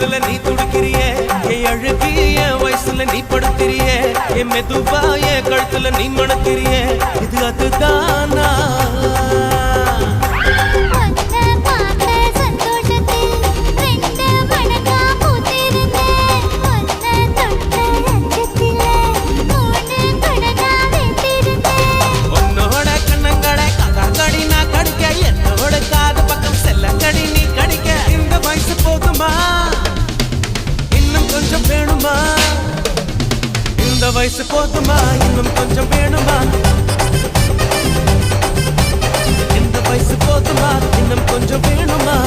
வயசுல நீ துடிக்கிறியே என் அழுகி என் வயசுல நீ படுத்திரியே என் மெதுவா என் கழுத்துல நீ மணக்கிறியே இது அதுதானா இந்த வயசு போதுமா இன்னும் கொஞ்சம் வேணுமா இந்த வயசு போதுமா இன்னும் கொஞ்சம் வேணுமா